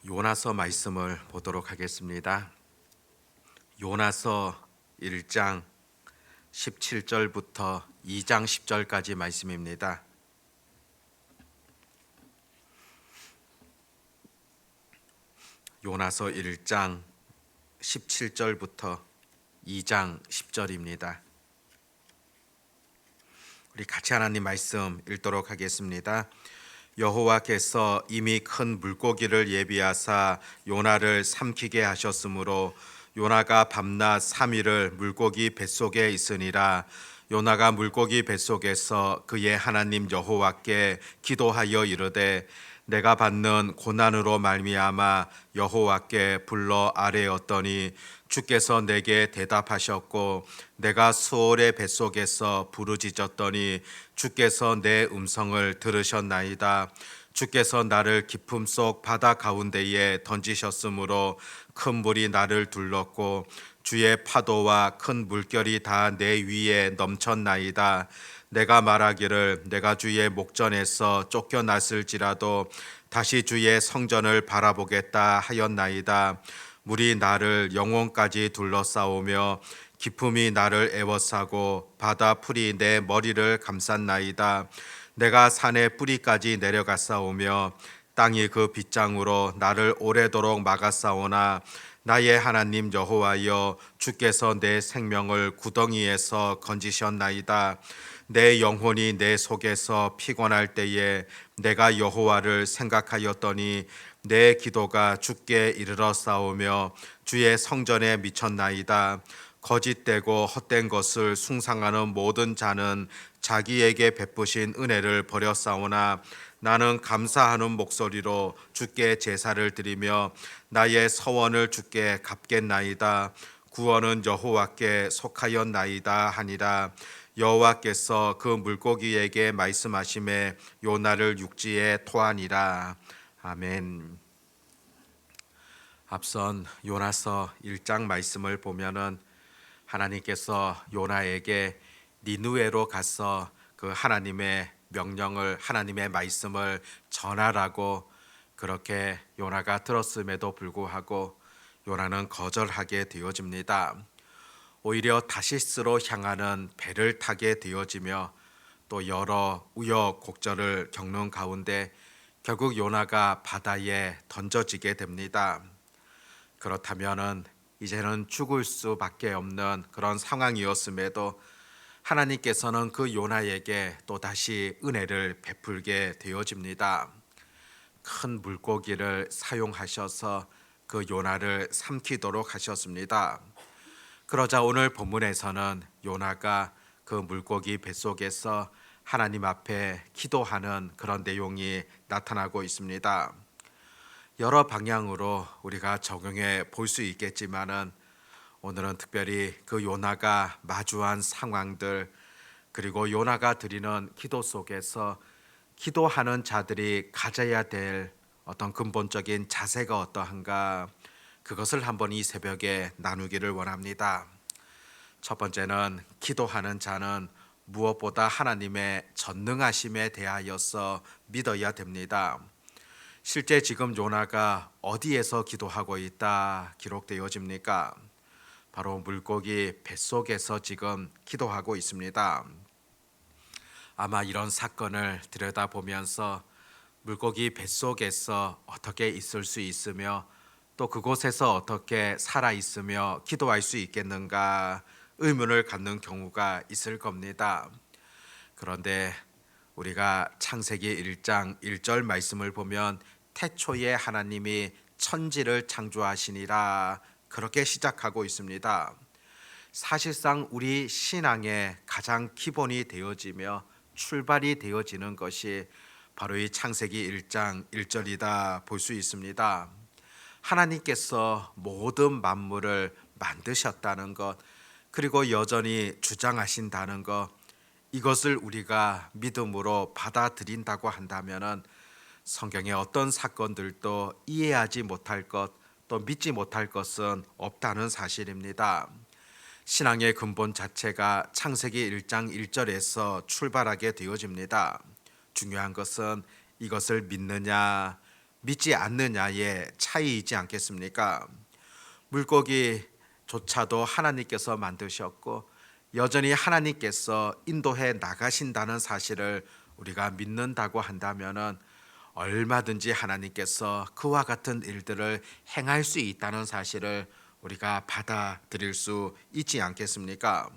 요나서 말씀을 보도록 하겠습니다. 요나서 1장 17절부터 2장 10절까지 말씀입니다. 요나서 1장 17절부터 2장 10절입니다. 우리 같이 하나님 말씀 읽도록 하겠습니다. 여호와께서 이미 큰 물고기를 예비하사 요나를 삼키게 하셨으므로 요나가 밤낮 3일을 물고기 뱃속에 있으니라. 요나가 물고기 뱃속에서 그의 하나님 여호와께 기도하여 이르되 내가 받는 고난으로 말미암아 여호와께 불러 아뢰었더니 주께서 내게 대답하셨고 내가 수월의 뱃속에서 부르짖었더니 주께서 내 음성을 들으셨나이다. 주께서 나를 깊음 속 바다 가운데에 던지셨으므로 큰 물이 나를 둘렀고 주의 파도와 큰 물결이 다 내 위에 넘쳤나이다. 내가 말하기를 내가 주의 목전에서 쫓겨났을지라도 다시 주의 성전을 바라보겠다 하였나이다. 물이 나를 영혼까지 둘러싸오며 깊음이 나를 애워싸고 바다 풀이 내 머리를 감쌌나이다. 내가 산의 뿌리까지 내려갔사오며 땅이 그 빗장으로 나를 오래도록 막았사오나 나의 하나님 여호와여 주께서 내 생명을 구덩이에서 건지셨나이다. 내 영혼이 내 속에서 피곤할 때에 내가 여호와를 생각하였더니 내 기도가 주께 이르렀사오며 주의 성전에 미쳤나이다. 거짓되고 헛된 것을 숭상하는 모든 자는 자기에게 베푸신 은혜를 버렸사오나 나는 감사하는 목소리로 주께 제사를 드리며 나의 서원을 주께 갚겠나이다. 구원은 여호와께 속하였나이다 하니라. 여호와께서 그 물고기에게 말씀하심에 요나를 육지에 토하니라. 아멘. 앞선 요나서 1장 말씀을 보면은 하나님께서 요나에게 니느웨로 가서 그 하나님의 명령을, 하나님의 말씀을 전하라고 그렇게 요나가 들었음에도 불구하고 요나는 거절하게 되어집니다. 오히려 다시스로 향하는 배를 타게 되어지며 또 여러 우여곡절을 겪는 가운데 결국 요나가 바다에 던져지게 됩니다. 그렇다면은 이제는 죽을 수밖에 없는 그런 상황이었음에도 하나님께서는 그 요나에게 또다시 은혜를 베풀게 되어집니다. 큰 물고기를 사용하셔서 그 요나를 삼키도록 하셨습니다. 그러자 오늘 본문에서는 요나가 그 물고기 뱃속에서 하나님 앞에 기도하는 그런 내용이 나타나고 있습니다. 여러 방향으로 우리가 적용해 볼 수 있겠지만은 오늘은 특별히 그 요나가 마주한 상황들, 그리고 요나가 드리는 기도 속에서 기도하는 자들이 가져야 될 어떤 근본적인 자세가 어떠한가, 그것을 한번 이 새벽에 나누기를 원합니다. 첫 번째는 기도하는 자는 무엇보다 하나님의 전능하심에 대하여서 믿어야 됩니다. 실제 지금 요나가 어디에서 기도하고 있다 기록되어집니까? 바로 물고기 뱃속에서 지금 기도하고 있습니다. 아마 이런 사건을 들여다보면서 물고기 뱃속에서 어떻게 있을 수 있으며 또 그곳에서 어떻게 살아 있으며 기도할 수 있겠는가 의문을 갖는 경우가 있을 겁니다. 그런데 우리가 창세기 1장 1절 말씀을 보면 태초에 하나님이 천지를 창조하시니라 그렇게 시작하고 있습니다. 사실상 우리 신앙의 가장 기본이 되어지며 출발이 되어지는 것이 바로 이 창세기 1장 1절이다 볼 수 있습니다. 하나님께서 모든 만물을 만드셨다는 것, 그리고 여전히 주장하신다는 것, 이것을 우리가 믿음으로 받아들인다고 한다면 성경의 어떤 사건들도 이해하지 못할 것, 또 믿지 못할 것은 없다는 사실입니다. 신앙의 근본 자체가 창세기 1장 1절에서 출발하게 되어집니다. 중요한 것은 이것을 믿느냐 믿지 않느냐의 차이이지 않겠습니까? 물고기조차도 하나님께서 만드셨고 여전히 하나님께서 인도해 나가신다는 사실을 우리가 믿는다고 한다면은 얼마든지 하나님께서 그와 같은 일들을 행할 수 있다는 사실을 우리가 받아들일 수 있지 않겠습니까?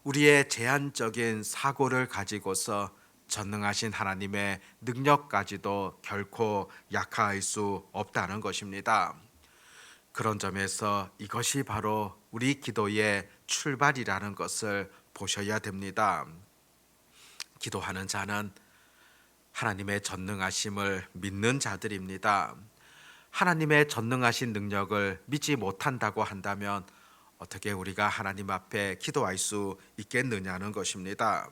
우리의 제한적인 사고를 가지고서 전능하신 하나님의 능력까지도 결코 약화할 수 없다는 것입니다. 그런 점에서 이것이 바로 우리 기도의 출발이라는 것을 보셔야 됩니다. 기도하는 자는 하나님의 전능하심을 믿는 자들입니다. 하나님의 전능하신 능력을 믿지 못한다고 한다면 어떻게 우리가 하나님 앞에 기도할 수 있겠느냐는 것입니다.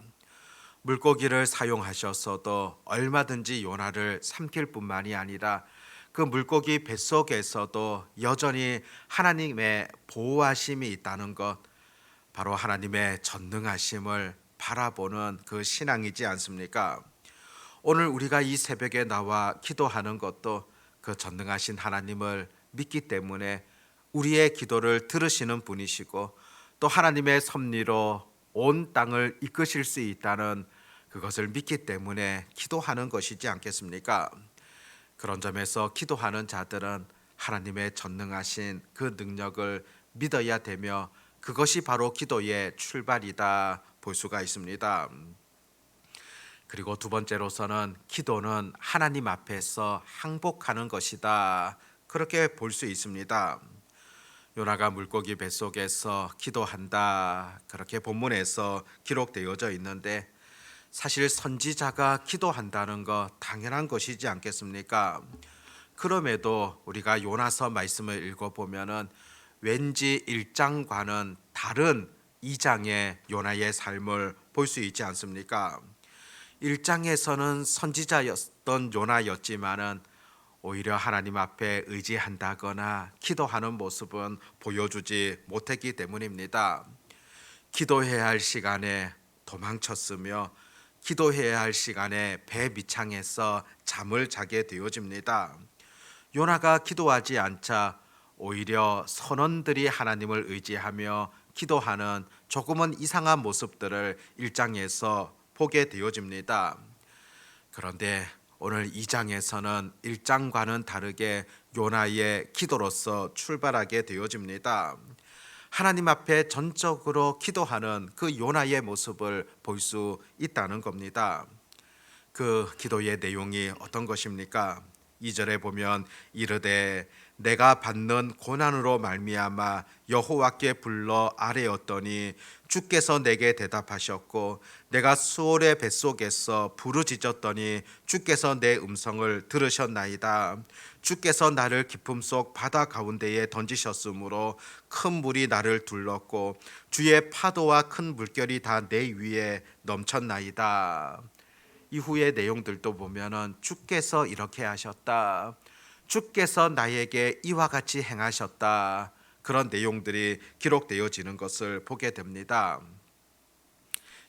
물고기를 사용하셨어도 얼마든지 요나를 삼킬 뿐만이 아니라 그 물고기 뱃속에서도 여전히 하나님의 보호하심이 있다는 것, 바로 하나님의 전능하심을 바라보는 그 신앙이지 않습니까? 오늘 우리가 이 새벽에 나와 기도하는 것도 그 전능하신 하나님을 믿기 때문에 우리의 기도를 들으시는 분이시고 또 하나님의 섭리로 온 땅을 이끄실 수 있다는 그것을 믿기 때문에 기도하는 것이지 않겠습니까? 그런 점에서 기도하는 자들은 하나님의 전능하신 그 능력을 믿어야 되며 그것이 바로 기도의 출발이다 볼 수가 있습니다. 그리고 두 번째로서는 기도는 하나님 앞에서 항복하는 것이다, 그렇게 볼 수 있습니다. 요나가 물고기 뱃속에서 기도한다, 그렇게 본문에서 기록되어져 있는데 사실 선지자가 기도한다는 것 당연한 것이지 않겠습니까? 그럼에도 우리가 요나서 말씀을 읽어보면은 왠지 1장과는 다른 2장의 요나의 삶을 볼 수 있지 않습니까? 1장에서는 선지자였던 요나였지만은 오히려 하나님 앞에 의지한다거나 기도하는 모습은 보여주지 못했기 때문입니다. 기도해야 할 시간에 도망쳤으며 기도해야 할 시간에 배 밑창에서 잠을 자게 되어집니다. 요나가 기도하지 않자 오히려 선원들이 하나님을 의지하며 기도하는 조금은 이상한 모습들을 1장에서 보게 되어집니다. 그런데 오늘 2장에서는 1장과는 다르게 요나의 기도로서 출발하게 되어집니다. 하나님 앞에 전적으로 기도하는 그 요나의 모습을 볼 수 있다는 겁니다. 그 기도의 내용이 어떤 것입니까? 2절에 보면 이르되 내가 받는 고난으로 말미암아 여호와께 불러 아뢰었더니 주께서 내게 대답하셨고 내가 수월의 뱃속에서 부르짖었더니 주께서 내 음성을 들으셨나이다. 주께서 나를 깊음 속 바다 가운데에 던지셨으므로 큰 물이 나를 둘렀고 주의 파도와 큰 물결이 다 내 위에 넘쳤나이다. 이후의 내용들도 보면은 주께서 이렇게 하셨다, 주께서 나에게 이와 같이 행하셨다, 그런 내용들이 기록되어지는 것을 보게 됩니다.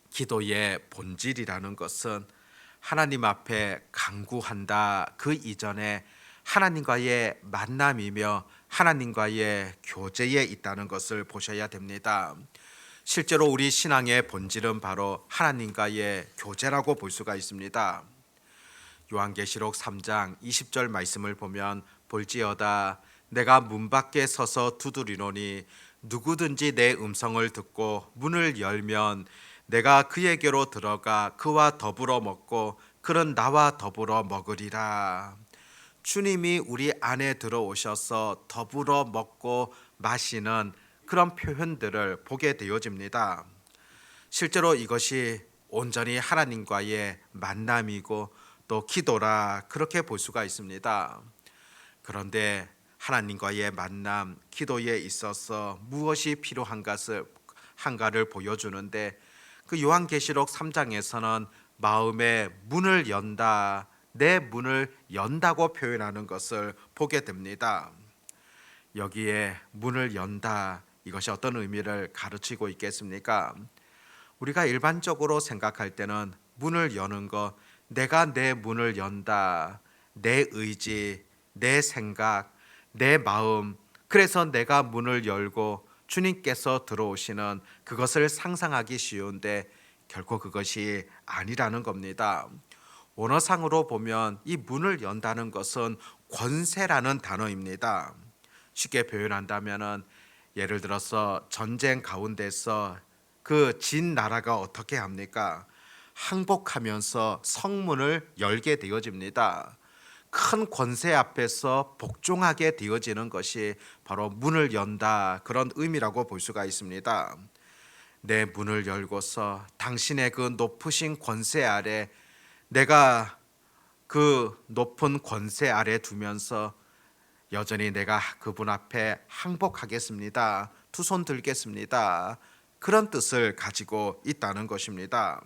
기도의 본질이라는 것은 하나님 앞에 간구한다 그 이전에 하나님과의 만남이며 하나님과의 교제에 있다는 것을 보셔야 됩니다. 실제로 우리 신앙의 본질은 바로 하나님과의 교제라고 볼 수가 있습니다. 요한계시록 3장 20절 말씀을 보면 볼지어다 내가 문 밖에 서서 두드리노니 누구든지 내 음성을 듣고 문을 열면 내가 그에게로 들어가 그와 더불어 먹고 그는 나와 더불어 먹으리라. 주님이 우리 안에 들어오셔서 더불어 먹고 마시는 그런 표현들을 보게 되어집니다. 실제로 이것이 온전히 하나님과의 만남이고 또 기도라, 그렇게 볼 수가 있습니다. 그런데 하나님과의 만남, 기도에 있어서 무엇이 필요한가를 보여주는데 그 요한계시록 3장에서는 마음의 문을 연다, 내 문을 연다고 표현하는 것을 보게 됩니다. 여기에 문을 연다, 이것이 어떤 의미를 가르치고 있겠습니까? 우리가 일반적으로 생각할 때는 문을 여는 것, 내가 내 문을 연다, 내 의지, 내 생각, 내 마음, 그래서 내가 문을 열고 주님께서 들어오시는 그것을 상상하기 쉬운데 결코 그것이 아니라는 겁니다. 원어상으로 보면 이 문을 연다는 것은 권세라는 단어입니다. 쉽게 표현한다면은 예를 들어서 전쟁 가운데서 그 진 나라가 어떻게 합니까? 항복하면서 성문을 열게 되어집니다. 큰 권세 앞에서 복종하게 되어지는 것이 바로 문을 연다, 그런 의미라고 볼 수가 있습니다. 내 문을 열고서 당신의 그 높으신 권세 아래, 내가 그 높은 권세 아래 두면서 여전히 내가 그분 앞에 항복하겠습니다, 두 손 들겠습니다, 그런 뜻을 가지고 있다는 것입니다.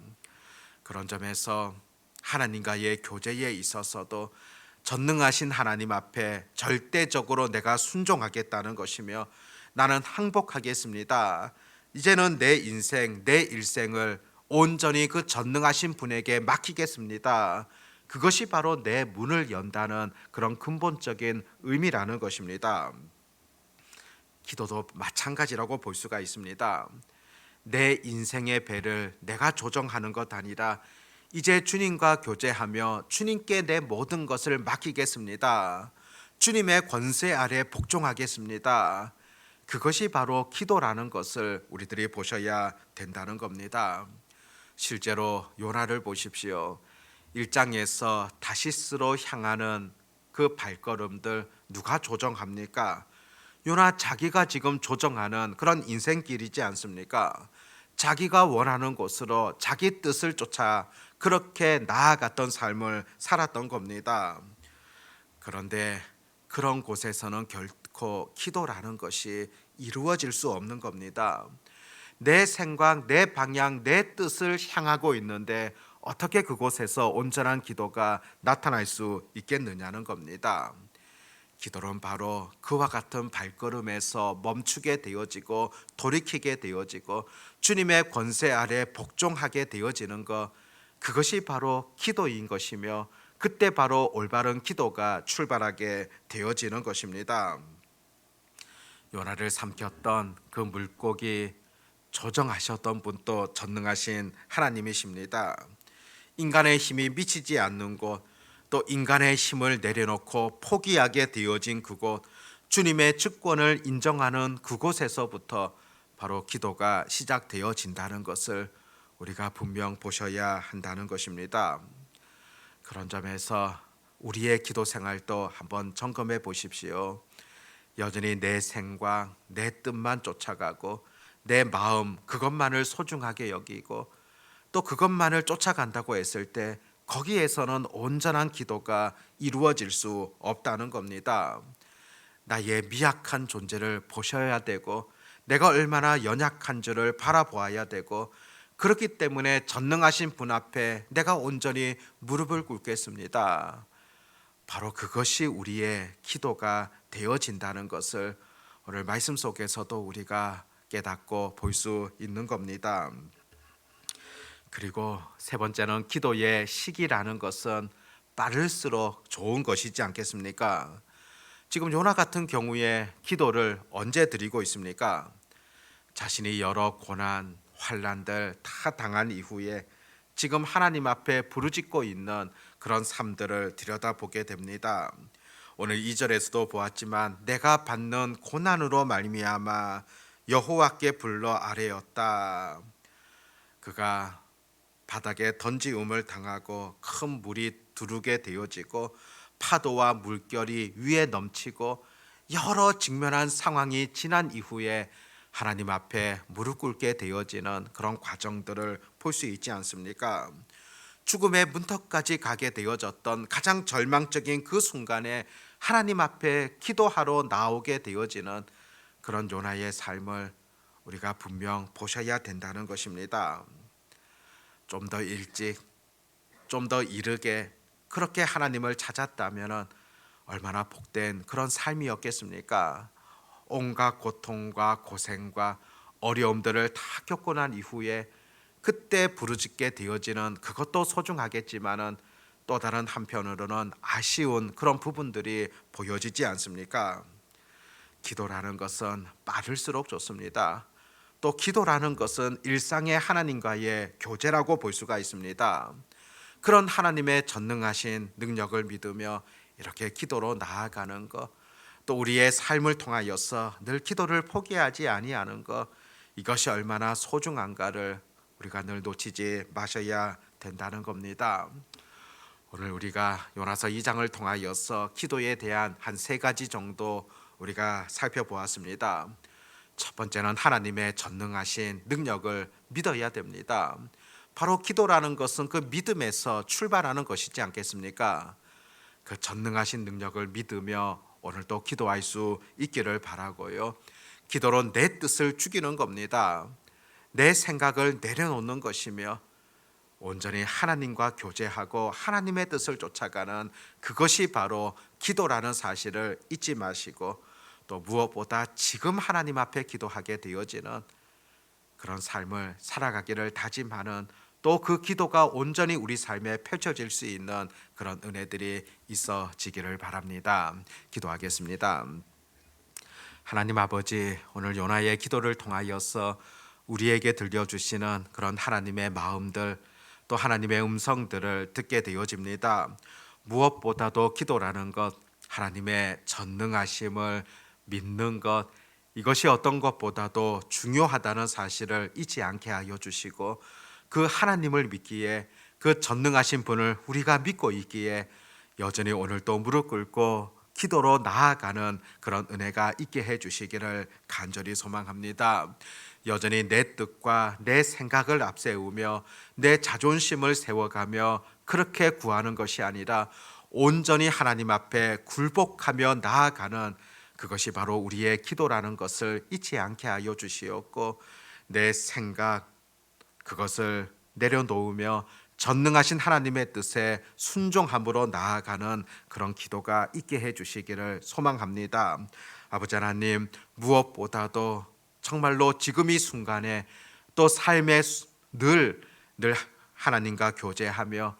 그런 점에서 하나님과의 교제에 있어서도 전능하신 하나님 앞에 절대적으로 내가 순종하겠다는 것이며, 나는 항복하겠습니다, 이제는 내 인생, 내 일생을 온전히 그 전능하신 분에게 맡기겠습니다, 그것이 바로 내 문을 연다는 그런 근본적인 의미라는 것입니다. 기도도 마찬가지라고 볼 수가 있습니다. 내 인생의 배를 내가 조정하는 것 아니라 이제 주님과 교제하며 주님께 내 모든 것을 맡기겠습니다, 주님의 권세 아래 복종하겠습니다, 그것이 바로 기도라는 것을 우리들이 보셔야 된다는 겁니다. 실제로 요나를 보십시오. 1장에서 다시스로 향하는 그 발걸음들 누가 조정합니까? 요나 자기가 지금 조정하는 그런 인생길이지 않습니까? 자기가 원하는 곳으로 자기 뜻을 쫓아 그렇게 나아갔던 삶을 살았던 겁니다. 그런데 그런 곳에서는 결코 기도라는 것이 이루어질 수 없는 겁니다. 내 생각, 내 방향, 내 뜻을 향하고 있는데 어떻게 그곳에서 온전한 기도가 나타날 수 있겠느냐는 겁니다. 기도는 바로 그와 같은 발걸음에서 멈추게 되어지고 돌이키게 되어지고 주님의 권세 아래 복종하게 되어지는 것, 그것이 바로 기도인 것이며 그때 바로 올바른 기도가 출발하게 되어지는 것입니다. 요나를 삼켰던 그 물고기 조정하셨던 분도 전능하신 하나님이십니다. 인간의 힘이 미치지 않는 곳, 또 인간의 힘을 내려놓고 포기하게 되어진 그곳, 주님의 주권을 인정하는 그곳에서부터 바로 기도가 시작되어진다는 것을 우리가 분명 보셔야 한다는 것입니다. 그런 점에서 우리의 기도 생활도 한번 점검해 보십시오. 여전히 내 생각, 내 뜻만 쫓아가고 내 마음 그것만을 소중하게 여기고 또 그것만을 쫓아간다고 했을 때 거기에서는 온전한 기도가 이루어질 수 없다는 겁니다. 나의 미약한 존재를 보셔야 되고 내가 얼마나 연약한 줄을 바라보아야 되고, 그렇기 때문에 전능하신 분 앞에 내가 온전히 무릎을 꿇겠습니다. 바로 그것이 우리의 기도가 되어진다는 것을 오늘 말씀 속에서도 우리가 깨닫고 볼 수 있는 겁니다. 그리고 세 번째는 기도의 시기라는 것은 빠를수록 좋은 것이지 않겠습니까? 지금 요나 같은 경우에 기도를 언제 드리고 있습니까? 자신이 여러 고난, 환난들 다 당한 이후에 지금 하나님 앞에 부르짖고 있는 그런 삶들을 들여다보게 됩니다. 오늘 2절에서도 보았지만 내가 받는 고난으로 말미암아 여호와께 불러 아뢰었다. 그가 바닥에 던지움을 당하고 큰 물이 두르게 되어지고 파도와 물결이 위에 넘치고 여러 직면한 상황이 지난 이후에 하나님 앞에 무릎 꿇게 되어지는 그런 과정들을 볼 수 있지 않습니까? 죽음의 문턱까지 가게 되어졌던 가장 절망적인 그 순간에 하나님 앞에 기도하러 나오게 되어지는 그런 요나의 삶을 우리가 분명 보셔야 된다는 것입니다. 좀 더 일찍, 좀 더 이르게 그렇게 하나님을 찾았다면 얼마나 복된 그런 삶이었겠습니까? 온갖 고통과 고생과 어려움들을 다 겪고 난 이후에 그때 부르짖게 되어지는 그것도 소중하겠지만은 또 다른 한편으로는 아쉬운 그런 부분들이 보여지지 않습니까? 기도라는 것은 빠를수록 좋습니다. 또 기도라는 것은 일상의 하나님과의 교제라고 볼 수가 있습니다. 그런 하나님의 전능하신 능력을 믿으며 이렇게 기도로 나아가는 것, 또 우리의 삶을 통하여서 늘 기도를 포기하지 아니하는 것, 이것이 얼마나 소중한가를 우리가 늘 놓치지 마셔야 된다는 겁니다. 오늘 우리가 요나서 2장을 통하여서 기도에 대한 한 세 가지 정도 우리가 살펴보았습니다. 첫 번째는 하나님의 전능하신 능력을 믿어야 됩니다. 바로 기도라는 것은 그 믿음에서 출발하는 것이지 않겠습니까? 그 전능하신 능력을 믿으며 오늘도 기도할 수 있기를 바라고요. 기도로 내 뜻을 죽이는 겁니다. 내 생각을 내려놓는 것이며 온전히 하나님과 교제하고 하나님의 뜻을 쫓아가는 그것이 바로 기도라는 사실을 잊지 마시고, 또 무엇보다 지금 하나님 앞에 기도하게 되어지는 그런 삶을 살아가기를 다짐하는, 또 그 기도가 온전히 우리 삶에 펼쳐질 수 있는 그런 은혜들이 있어지기를 바랍니다. 기도하겠습니다. 하나님 아버지, 오늘 요나의 기도를 통하여서 우리에게 들려주시는 그런 하나님의 마음들, 또 하나님의 음성들을 듣게 되어집니다. 무엇보다도 기도라는 것, 하나님의 전능하심을 믿는 것, 이것이 어떤 것보다도 중요하다는 사실을 잊지 않게 하여 주시고, 그 하나님을 믿기에, 그 전능하신 분을 우리가 믿고 있기에 여전히 오늘도 무릎 꿇고 기도로 나아가는 그런 은혜가 있게 해 주시기를 간절히 소망합니다. 여전히 내 뜻과 내 생각을 앞세우며 내 자존심을 세워가며 그렇게 구하는 것이 아니라 온전히 하나님 앞에 굴복하며 나아가는 그것이 바로 우리의 기도라는 것을 잊지 않게 하여 주시옵고, 내 생각 그것을 내려놓으며 전능하신 하나님의 뜻에 순종함으로 나아가는 그런 기도가 있게 해 주시기를 소망합니다. 아버지 하나님, 무엇보다도 정말로 지금 이 순간에 또 삶에 늘 하나님과 교제하며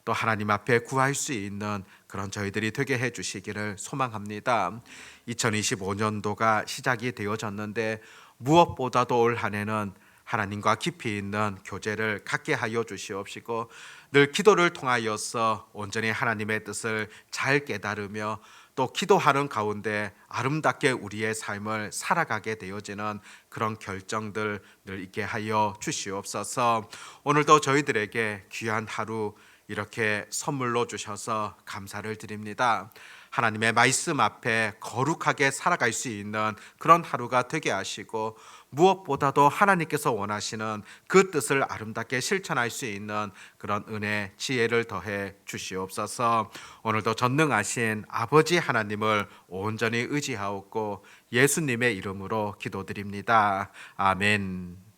또 하나님 앞에 구할 수 있는 그런 저희들이 되게 해 주시기를 소망합니다. 2025년도가 시작이 되어졌는데 무엇보다도 올 한 해는 하나님과 깊이 있는 교제를 갖게 하여 주시옵시고, 늘 기도를 통하여서 온전히 하나님의 뜻을 잘 깨달으며 또 기도하는 가운데 아름답게 우리의 삶을 살아가게 되어지는 그런 결정들 늘 있게 하여 주시옵소서. 오늘도 저희들에게 귀한 하루 이렇게 선물로 주셔서 감사를 드립니다. 하나님의 말씀 앞에 거룩하게 살아갈 수 있는 그런 하루가 되게 하시고, 무엇보다도 하나님께서 원하시는 그 뜻을 아름답게 실천할 수 있는 그런 은혜, 지혜를 더해 주시옵소서. 오늘도 전능하신 아버지 하나님을 온전히 의지하옵고 예수님의 이름으로 기도드립니다. 아멘.